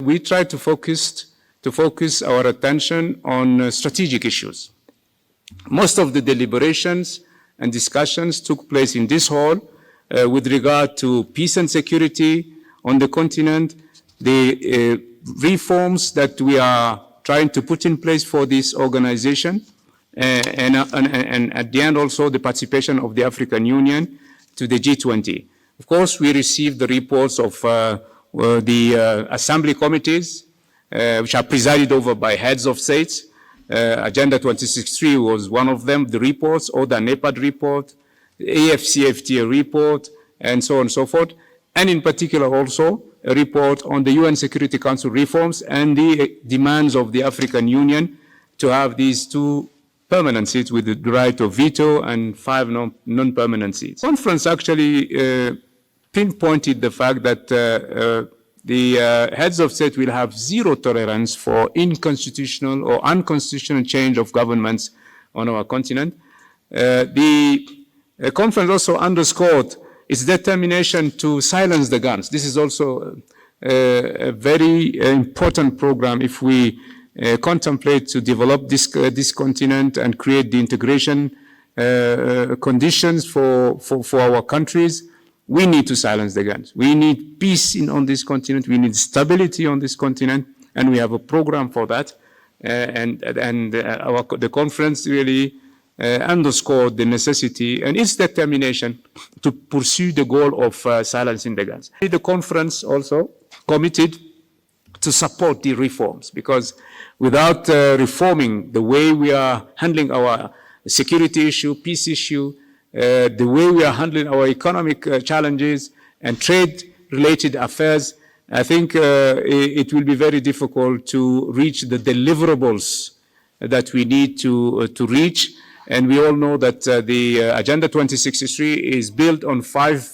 We try to focus our attention on strategic issues. Most of the deliberations and discussions took place in this hall with regard to peace and security on the continent, the reforms that we are trying to put in place for this organization, and at the end also the participation of the African Union to the G20. Of course, we received the reports of the assembly committees, which are presided over by heads of states. Agenda 2063 was one of them, the reports, or the NEPAD report, the AFCFTA report, and so on and so forth. And in particular also a report on the UN Security Council reforms and the demands of the African Union to have these 2 permanent seats with the right of veto and 5 non-permanent seats. The conference actually pinpointed the fact that the heads of state will have zero tolerance for unconstitutional or unconstitutional change of governments on our continent. The conference also underscored its determination to silence the guns. This is also a very important program if we contemplate to develop this continent and create the integration conditions for our countries. We need to silence the guns. We need peace on this continent. We need stability on this continent, and we have a program for that. The conference really underscored the necessity and its determination to pursue the goal of silencing the guns. The conference also committed to support the reforms, because without reforming the way we are handling our security issue, peace issue, the way we are handling our economic challenges and trade-related affairs, I think it will be very difficult to reach the deliverables that we need to reach. And we all know that the Agenda 2063 is built on 5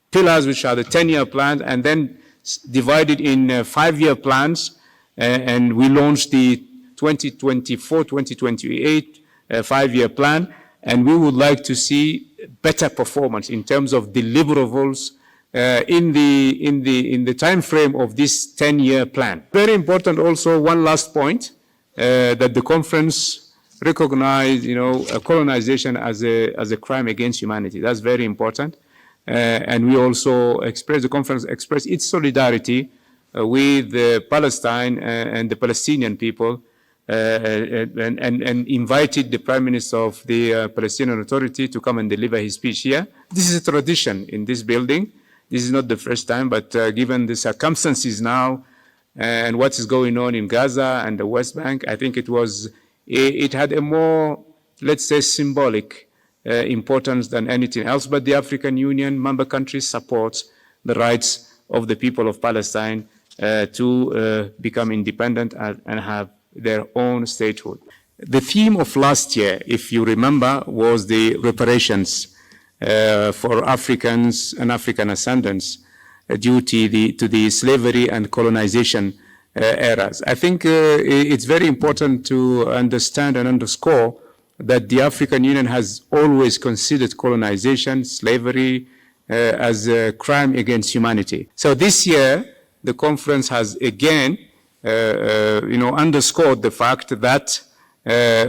pillars, which are the 10-year plan, and then divided in 5-year plans. And we launched the 2024-2028 5-year plan. And we would like to see better performance in terms of deliverables in the time frame of this 10-year plan. Very important also, one last point, that the conference recognized, colonization as a crime against humanity. That's very important. And we also the conference expressed its solidarity with Palestine and the Palestinian people, and invited the Prime Minister of the Palestinian Authority to come and deliver his speech here. This is a tradition in this building. This is not the first time, but given the circumstances now and what is going on in Gaza and the West Bank, I think it had a more, let's say, symbolic importance than anything else. But the African Union member countries support the rights of the people of Palestine to become independent and have their own statehood. The theme of last year, if you remember, was the reparations for Africans and African ascendants due to the slavery and colonization eras. I think it's very important to understand and underscore that the African Union has always considered colonization, slavery, as a crime against humanity. So this year, the conference has again underscored the fact that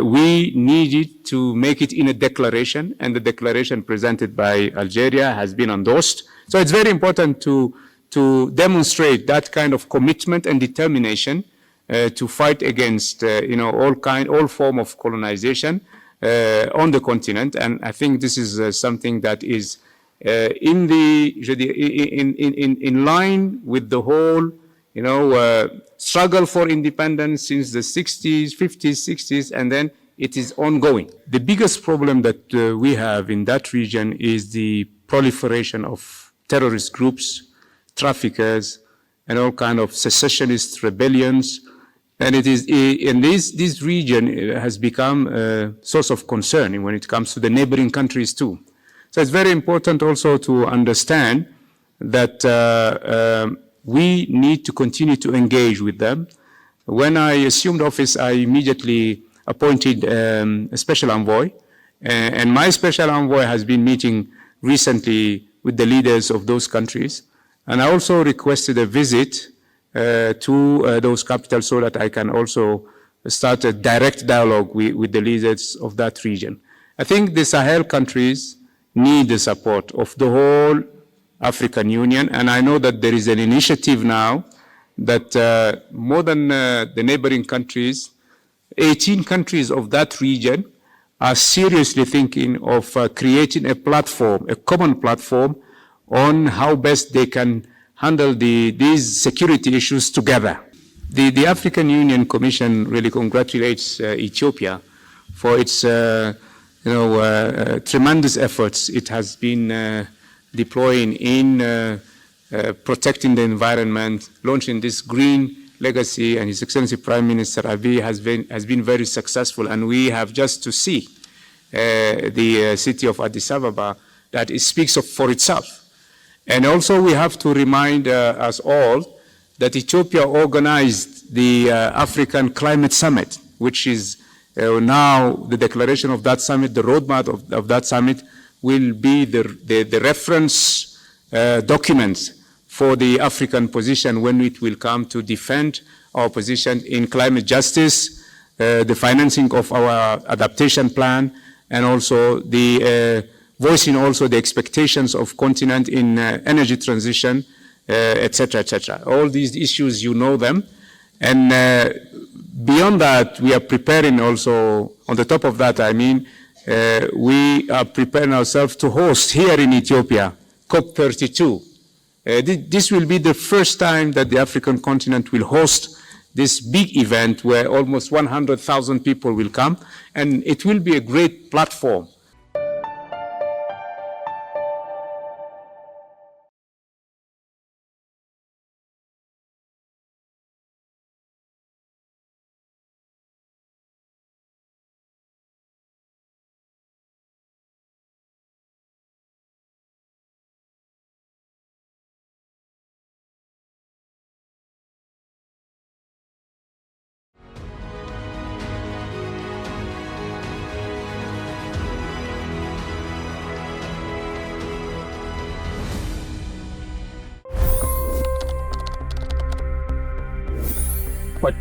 we needed to make it in a declaration, and the declaration presented by Algeria has been endorsed. So it's very important to demonstrate that kind of commitment and determination to fight against all form of colonization on the continent. And I think this is something that is in line with the whole struggle for independence since the 60s, 50s, 60s, and then it is ongoing. The biggest problem that we have in that region is the proliferation of terrorist groups, traffickers, and all kind of secessionist rebellions. And this region has become a source of concern when it comes to the neighboring countries too. So it's very important also to understand that we need to continue to engage with them. When I assumed office, I immediately appointed a special envoy, and my special envoy has been meeting recently with the leaders of those countries. And I also requested a visit to those capitals so that I can also start a direct dialogue with the leaders of that region. I think the Sahel countries need the support of the whole African Union, and I know that there is an initiative now that more than the neighboring countries, 18 countries of that region are seriously thinking of creating a platform, a common platform on how best they can handle these security issues together. The African Union Commission really congratulates Ethiopia for its tremendous efforts it has been deploying in protecting the environment, launching this green legacy, and His Excellency Prime Minister Abiy has been very successful, and we have just to see the city of Addis Ababa that it speaks for itself. And also we have to remind us all that Ethiopia organized the African Climate Summit, which is now the declaration of that summit, the roadmap of that summit will be the reference documents for the African position when it will come to defend our position in climate justice, the financing of our adaptation plan, and also the voicing also the expectations of continent in energy transition, et cetera, et cetera. All these issues, you know them. And beyond that, we are preparing also, on the top of that, I mean, we are preparing ourselves to host here in Ethiopia, COP32. This will be the first time that the African continent will host this big event where almost 100,000 people will come, and it will be a great platform.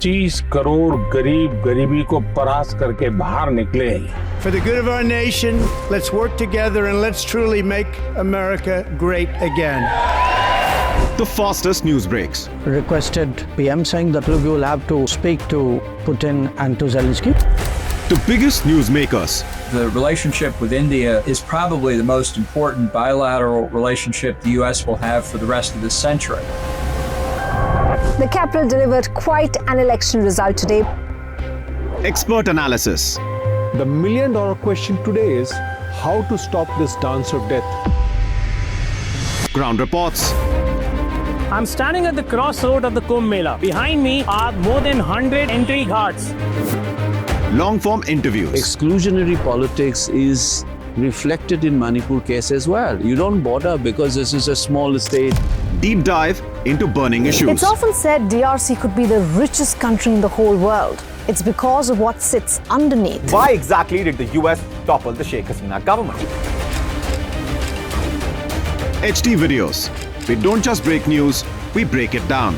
$25 crore गरीब गरीबी को परास्त करके बाहर निकले। For the good of our nation, let's work together and let's truly make America great again. The fastest news breaks. Requested PM saying that look, you will have to speak to Putin and to Zelensky. The biggest newsmakers. The relationship with India is probably the most important bilateral relationship the U.S. will have for the rest of this century. The capital delivered quite an election result today. Expert analysis. The million-dollar question today is how to stop this dance of death. Ground reports. I'm standing at the crossroad of the Kumbh Mela. Behind me are more than 100 entry guards. Long-form interviews. Exclusionary politics is reflected in Manipur case as well. You don't bother because this is a small state. Deep dive into burning issues. It's often said DRC could be the richest country in the whole world. It's because of what sits underneath. Why exactly did the US topple the Sheikh Hasina government? HT videos. We don't just break news, we break it down.